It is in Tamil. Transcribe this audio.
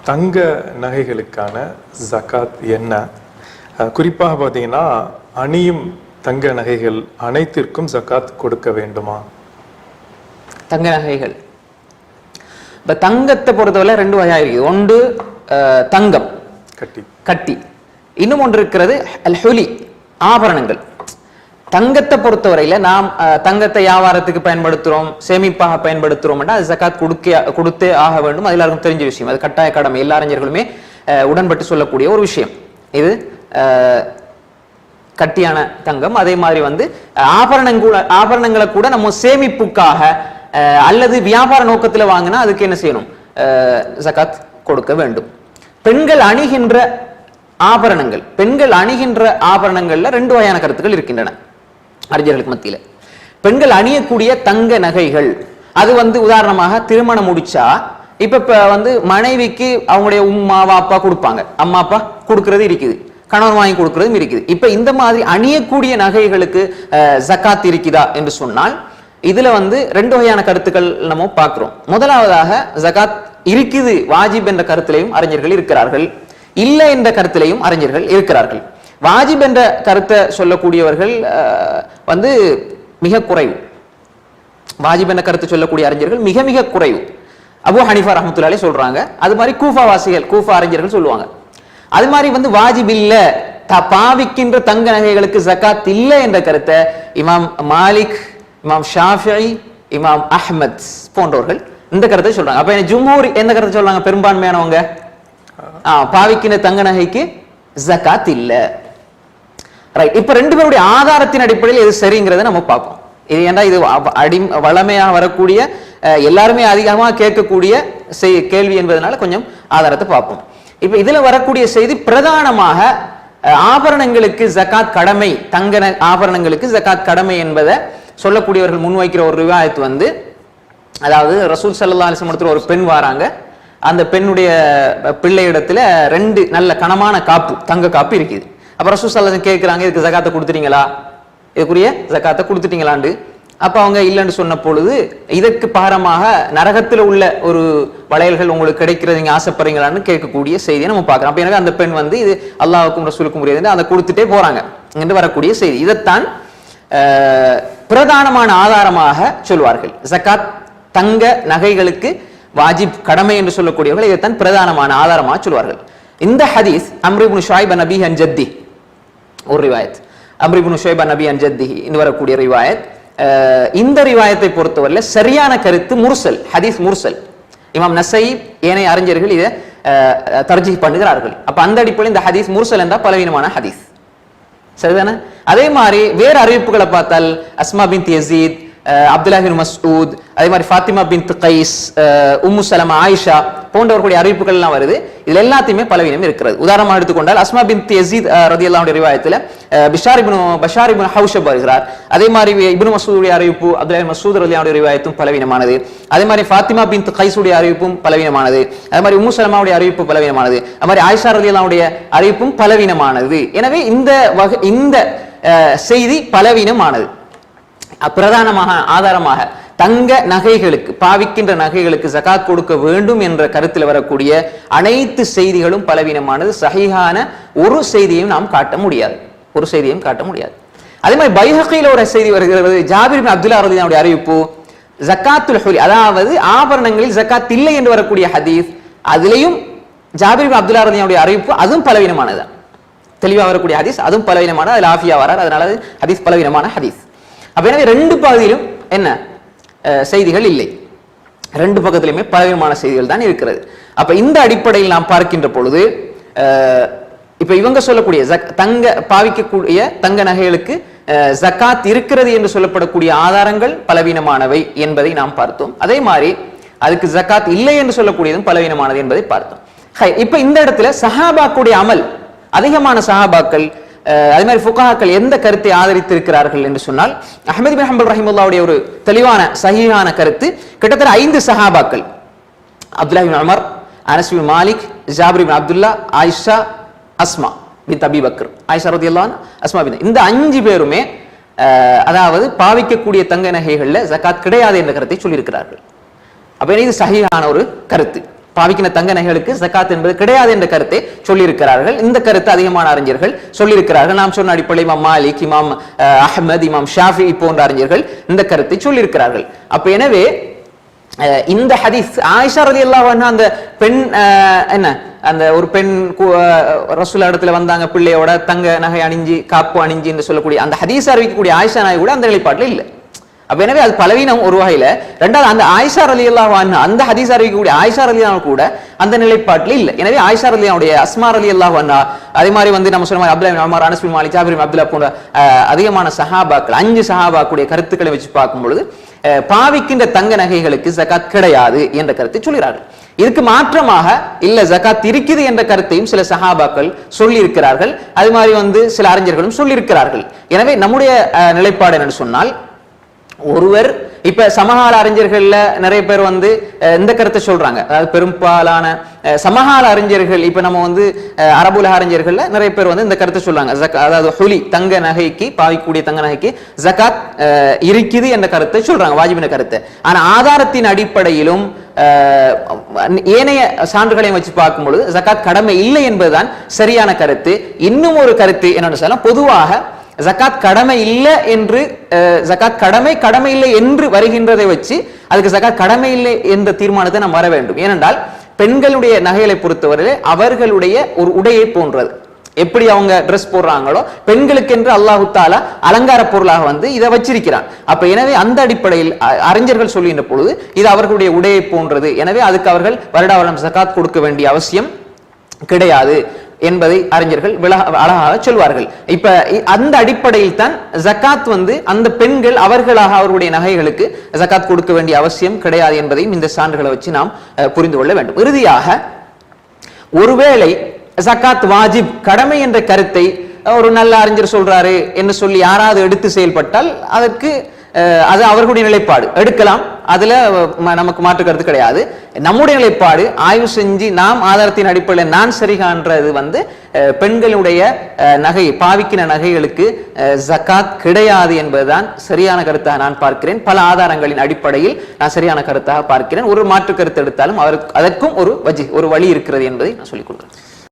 தங்க நகைகளுக்கான ஜகாத் என்ன? குறிப்பாக பார்த்தீங்கன்னா அணியும் தங்க நகைகள் அனைத்திற்கும் ஜகாத் கொடுக்க வேண்டுமா? தங்க நகைகள் இப்ப தங்கத்தை பொறுத்தவரை ரெண்டு வகையா இருக்குது. ஒன்று தங்கம் கட்டி, இன்னும் ஒன்று இருக்கிறது அல் ஹுலி ஆபரணங்கள். தங்கத்தை பொறுத்தவரையில நாம் தங்கத்தை வியாபாரத்துக்கு பயன்படுத்துறோம், சேமிப்பாக பயன்படுத்துறோம், அது ஜகாத் கொடுத்தே ஆக வேண்டும். அது எல்லாருக்கும் தெரிஞ்ச விஷயம், அது கட்டாய கடமை, எல்லா அறிஞர்களுமே உடன்பட்டு சொல்லக்கூடிய ஒரு விஷயம். இது கட்டியான தங்கம். அதே மாதிரி ஆபரணங்களை கூட நம்ம சேமிப்புக்காக அல்லது வியாபார நோக்கத்துல வாங்கினா அதுக்கு என்ன செய்யணும்? ஜகாத் கொடுக்க வேண்டும். பெண்கள் அணிகின்ற ஆபரணங்கள்ல ரெண்டு வகையான கருத்துக்கள் இருக்கின்றன அறிஞர்களுக்கு மத்தியில. பெண்கள் அணியக்கூடிய தங்க நகைகள், அது உதாரணமாக திருமணம் முடிச்சா இப்ப மனைவிக்கு அவங்களுடைய உம்மா அப்பா கொடுப்பாங்க, அம்மா அப்பா கொடுக்கறது இருக்குது, கணவன் வாங்கி கொடுக்கறதும் இருக்குது. இப்ப இந்த மாதிரி அணியக்கூடிய நகைகளுக்கு ஜகாத் இருக்குதா என்று சொன்னால் இதுல ரெண்டு வகையான கருத்துக்கள் நம்ம பார்க்கிறோம். முதலாவதாக ஜகாத் இருக்குது வாஜிப் என்ற கருத்திலையும் அறிஞர்கள் இருக்கிறார்கள், இல்லை என்ற கருத்திலையும் அறிஞர்கள் இருக்கிறார்கள். வாஜிப் என்ற கருத்தை சொல்லக்கூடியவர்கள் மிக குறைவு. வாஜிப் என்ற கருத்தை சொல்லக்கூடிய அறிஞர்கள் மிக மிக குறைவு. அபூ ஹனீஃபா ரஹ்மத்துல்லாஹி அலைஹி சொல்றாங்க. அது மாதிரி கூஃபா அறிஞர்கள் சொல்லுவாங்க. அது மாதிரி வாஜிப் இல்ல, பாவிக்கின்ற தங்க நகைகளுக்கு ஜகாத் இல்லை என்ற கருத்தை இமாம் மாலிக், இமாம் ஷாஃபிஈ, இமாம் அஹ்மத் போன்றவர்கள் இந்த கருத்தை சொல்றாங்க. அப்ப ஜும்ஹூர் எந்த கருத்தை சொல்றாங்க? பெரும்பான்மையானவங்க பாவிக்கின்ற தங்க நகைக்கு ஜகாத் இல்ல. ரைட். இப்ப ரெண்டு பேருடைய ஆதாரத்தின் அடிப்படையில் எது சரிங்கிறத நம்ம பார்ப்போம். இது ஏன்னா இது வளமையாக வரக்கூடிய எல்லாருமே அதிகமாக கேட்கக்கூடிய கேள்வி என்பதனால கொஞ்சம் ஆதாரத்தை பார்ப்போம். இப்ப இதுல வரக்கூடிய செய்தி பிரதானமாக ஆபரணங்களுக்கு ஜகாத் கடமை, தங்க ஆபரணங்களுக்கு ஜகாத் கடமை என்பதை சொல்லக்கூடியவர்கள் முன்வைக்கிற ஒரு ரிவாயத் அதாவது ரசூல் ஸல்லல்லாஹு அலைஹி வஸல்லம் ஒரு பெண் வராங்க. அந்த பெண்ணுடைய பிள்ளை இடத்துல ரெண்டு நல்ல கனமான காப்பு, தங்க காப்பு இருக்குது. அப்ப ரசூல் ஸல்லல்லாஹு அலைஹி வஸல்லம் கேட்கிறாங்க, இதுக்கு ஜகாத்தை கொடுத்துட்டீங்களா, இதுக்குரிய ஜகாத்தை கொடுத்துட்டீங்களாண்டு. அப்ப அவங்க இல்லைன்னு சொன்ன பொழுது, இதற்கு பாரமாக நரகத்துல உள்ள ஒரு வளையல்கள் உங்களுக்கு கிடைக்கிறது நீங்க ஆசைப்படுறீங்களான்னு கேட்கக்கூடிய செய்தியை நம்ம பார்க்கிறோம். அப்ப எனக்கு அந்த பெண் இது அல்லாஹ்வுக்கும் ரசூலுக்கும் உரியது, அதை கொடுத்துட்டே போறாங்க என்று வரக்கூடிய செய்தி. இதைத்தான் பிரதானமான ஆதாரமாக சொல்வார்கள். ஜகாத் தங்க நகைகளுக்கு வாஜிப் கடமை என்று சொல்லக்கூடியவர்கள் இதைத்தான் பிரதானமான ஆதாரமாக சொல்வார்கள். இந்த ஹதீஸ் அம்ர் இப்னு ஷுஐப் அன் அபீஹி அன் ஜத்தி ஒரு ரிவாயத், அம்ர் இப்னு ஷுஐப் அன் அபீஹி அன் ஜத்திஹி என்று வரக்கூடிய ரிவாயத். இந்த ரிவாயத்தை பொறுத்தவரையில் சரியான கருத்து முர்சல், ஹதீஸ் முர்சல். இமாம் நஸை ஏனைய அறிஞர்கள் இதை தர்ஜீஹ் பண்ணுகிறார்கள். அப்ப அந்த அடிப்படையில் இந்த ஹதீஸ் முர்சல் என்றால் பலவீனமான ஹதீஸ், சரிதானே? அதே மாதிரி வேறு அறிவிப்புகளை பார்த்தால் அஸ்மா பின்த் யஸீத், அப்துல்லாஹ் பின் மஸ்ஊத், அதே மாதிரி ஃபாத்திமா பின்த் கைஸ், உம்மு சலமா, ஆயிஷா போன்றவர்களுடைய அறிவிப்புகள் எல்லாம் வருது. இதுல எல்லாத்தையுமே பலவீனம் இருக்கிறது. உதாரணமாக எடுத்துக்கொண்டால் அஸ்மா பின்த் யஸீத் ரலியல்லாஹு அன்ஹு ரிவாயத்துல பஷார் இப்னு ஹௌஷப் வருகிறார். அதே மாதிரி இப்னு மஸ்ஊதுடைய அறிவிப்பு, அப்துல்லாஹ் பின் மஸ்ஊத் ரலியல்லாஹு அன்ஹு ரிவாயத்தும் பலவீனமானது. அதே மாதிரி ஃபாத்திமா பின்த் கைஸுடைய அறிவிப்பும் பலவீனமானது. அதே மாதிரி உம்மு சலமாவுடைய அறிவிப்பு பலவீனமானது. அதே மாதிரி ஆயிஷா ரலியல்லாஹு அன்ஹுடைய அறிவிப்பும் பலவீனமானது. எனவே இந்த செய்தி பலவீனமானது. பிரதானமாக ஆதாரமாக தங்க நகைகளுக்கு, பாவிக்கின்ற நகைகளுக்கு ஜகாத் கொடுக்க வேண்டும் என்ற கருத்தில் வரக்கூடிய அனைத்து செய்திகளும் பலவீனமானது. சஹீஹான ஒரு செய்தியையும் நாம் காட்ட முடியாது, ஒரு செய்தியையும் காட்ட முடியாது. அதே மாதிரி பைஹகில ஒரு செய்தி வருகிறது, ஜாபிர் பின் அப்துல்லாஹ் ரலியல்லாஹு அன்ஹு அறிவிப்பு, ஜகாத்துல் ஹுலி அதாவது ஆபரணங்களில் ஜகாத் இல்லை என்று வரக்கூடிய ஹதீஸ், அதிலேயும் ஜாபிர் பின் அப்துல்லாஹ் ரலியல்லாஹு அன்ஹு அறிவிப்பு அதுவும் பலவீனமானது. தெளிவாக வரக்கூடிய ஹதீஸ் அதுவும் பலவீனமானது, அதில் ஆஃபியா வரார், அதனால ஹதீஸ் பலவீனமான ஹதீஸ். அப்ப எனவே ரெண்டு பகுதியிலும் என்ன செய்திகள் இல்லை, ரெண்டு பக்கத்திலுமே பலவிதமான செய்திகள் தான் இருக்கிறது. அப்ப இந்த அடிப்படையில் நாம் பார்க்கின்ற பொழுது இப்ப இவங்க சொல்லக்கூடிய தங்க பாவிக்கக்கூடிய தங்க நகைகளுக்கு ஜகாத் இருக்கிறது என்று சொல்லப்படக்கூடிய ஆதாரங்கள் பலவீனமானவை என்பதை நாம் பார்த்தோம். அதே மாதிரி அதுக்கு ஜகாத் இல்லை என்று சொல்லக்கூடியதும் பலவீனமானது என்பதை பார்த்தோம். இப்ப இந்த இடத்துல சஹாபாக்குடைய அமல், அதிகமான சஹாபாக்கள் அதே மாதிரி ஃபுகாஹாக்கள் எந்த கருத்தை ஆதரித்திருக்கிறார்கள் என்று சொன்னால், அஹ்மத் பின் ஹம்பல் ரஹிமத்துல்லாஹுடைய ஒரு தெளிவான சஹீஹான கருத்து, கிட்டத்தட்ட 5 சஹாபாக்கள், அப்துல்லாஹ் பின் உமர், அனஸ் பின் மாலிக், ஜாபிர் பின் அப்துல்லா, ஆயிஷா, அஸ்மா பின் அபீ பக்கர், ஆயிஷா ரலியல்லாஹு அன்ஹா, அஸ்மா பின், இந்த 5 பேருமே அதாவது பாவிக்கக்கூடிய தங்க நகைகள்ல ஜகாத் கிடையாது என்ற கருத்தை சொல்லியிருக்கிறார்கள். அப்ப இது சஹீஹான ஒரு கருத்து. பாவிக்கின தங்க நகைகளுக்கு ஜகாத் என்பது கிடையாது என்ற கருத்தை சொல்லியிருக்கிறார்கள். இந்த கருத்து அதிகமான அறிஞர்கள் சொல்லியிருக்கிறார்கள். நாம் சொன்ன அடிப்படையில் இமாம் மாலிக், இமாம் அஹ்மத், இமாம் ஷாஃபி போன்ற அறிஞர்கள் இந்த கருத்தை சொல்லியிருக்கிறார்கள். அப்ப எனவே இந்த ஹதீஸ் ஆயிஷா ரலியல்லாஹு அன்ஹா அந்த பெண் என்ன அந்த ஒரு பெண் ரசூல் இடத்துல வந்தாங்க பிள்ளையோட தங்க நகை அணிஞ்சி காப்பு அணிஞ்சி என்று சொல்லக்கூடிய அந்த ஹதீஸ் அறிவிக்கக்கூடிய ஆயிஷா நாய் கூட அந்த நிலைப்பாட்டில் இல்லை. அப்ப எனவே அது பலவீனம் ஒரு வகையில. ரெண்டாவது அந்த ஆயிஷா ரலியல்லாஹு அன்ஹா அந்த ஹதீஸ் அறிவிக்கக்கூடிய ஆயிஷா ரலியல்லாஹு கூட அந்த நிலைப்பாட்டில் இல்லை. எனவே ஆயிஷா ரலியல்லாஹுடைய அஸ்மா ரலியல்லாஹு அன்ஹா அதே மாதிரி நம்ம சொன்ன மாதிரி அப்துல்லாஹ் இப்னு உமர், அனஸ் பின் மாலிக், ஜாபிர் பின் அப்துல்லாஹ் போன்ற அதிகமான சஹாபாக்கள் 5 சஹாபாக்குடைய கருத்துக்களை வச்சு பார்க்கும் பொழுது பாவிக்கின்ற தங்க நகைகளுக்கு ஜகாத் கிடையாது என்ற கருத்தை சொல்கிறார்கள். இதுக்கு மாற்றமாக இல்ல ஜகாத் இருக்குது என்ற கருத்தையும் சில சஹாபாக்கள் சொல்லி இருக்கிறார்கள். அது மாதிரி சில அறிஞர்களும் சொல்லி இருக்கிறார்கள். எனவே நம்முடைய நிலைப்பாடு என்னன்னு சொன்னால், ஒருவர் இப்ப சமகால அறிஞர்கள்ல நிறைய பேர் இந்த கருத்தை சொல்றாங்க. அதாவது பெரும்பாலான சமகால அறிஞர்கள் இப்ப நம்ம அரபுல அறிஞர்கள்ல நிறைய பேர் இந்த கருத்தை சொல்றாங்க. அதாவது ஹுலி தங்க நகைக்கு பாவிக்கக்கூடிய தங்க நகைக்கு ஜகாத் இருக்குது என்ற கருத்தை சொல்றாங்க, வாஜிபின கருத்தை. ஆனா ஆதாரத்தின் அடிப்படையிலும் ஏனைய சான்றுகளையும் வச்சு பார்க்கும் பொழுது ஜகாத் கடமை இல்லை என்பதுதான் சரியான கருத்து. இன்னும் ஒரு கருத்து என்னன்னு சொன்னா, பொதுவாக ஜகாத் கடமை இல்லை என்று கடமை இல்லை என்று வருகின்றதை வச்சு அதுக்கு ஜகாத் கடமை இல்லை என்ற தீர்மானத்தை நாம் வர வேண்டும். ஏனென்றால் பெண்களுடைய நகைகளை பொறுத்தவரையிலே அவர்களுடைய ஒரு உடையை போன்றது. எப்படி அவங்க ட்ரெஸ் போடுறாங்களோ பெண்களுக்கு என்று அல்லாஹு தாலா அலங்கார பொருளாக இதை வச்சிருக்கிறான். அப்ப எனவே அந்த அடிப்படையில் அறிஞர்கள் சொல்லுகின்ற பொழுது இது அவர்களுடைய உடையை போன்றது. எனவே அதுக்கு அவர்கள் வருடா வருடம் ஜகாத் கொடுக்க வேண்டிய அவசியம் கிடையாது என்பதை அறிஞர்கள் அழகாக சொல்வார்கள். இப்ப அந்த அடிப்படையில் தான் ஜகாத் அந்த பெண்கள் அவர்களாக அவருடைய நகைகளுக்கு ஜகாத் கொடுக்க வேண்டிய அவசியம் கிடையாது என்பதையும் இந்த சான்றுகளை வச்சு நாம் புரிந்து கொள்ள வேண்டும். இறுதியாக, ஒருவேளை ஜகாத் வாஜிப் கடமை என்ற கருத்தை ஒரு நல்ல அறிஞர் சொல்றாரு என்று சொல்லி யாராவது எடுத்து செயல்பட்டால் அதற்கு அது அவர்களுடைய நிலைப்பாடு, எடுக்கலாம். அதுல நமக்கு மாற்று கருத்து கிடையாது. நம்முடைய நிலைப்பாடு ஆய்வு செஞ்சு நாம் ஆதாரத்தின் அடிப்படையில் நான் சரி காண்றது பெண்களுடைய நகை பாவிக்கின நகைகளுக்கு ஜகாத் கிடையாது என்பதுதான் சரியான கருத்தாக நான் பார்க்கிறேன். பல ஆதாரங்களின் அடிப்படையில் நான் சரியான கருத்தாக பார்க்கிறேன். ஒரு மாற்று கருத்து எடுத்தாலும் அதற்கும் ஒரு வழி இருக்கிறது என்பதை நான் சொல்லிக் கொடுக்கிறேன்.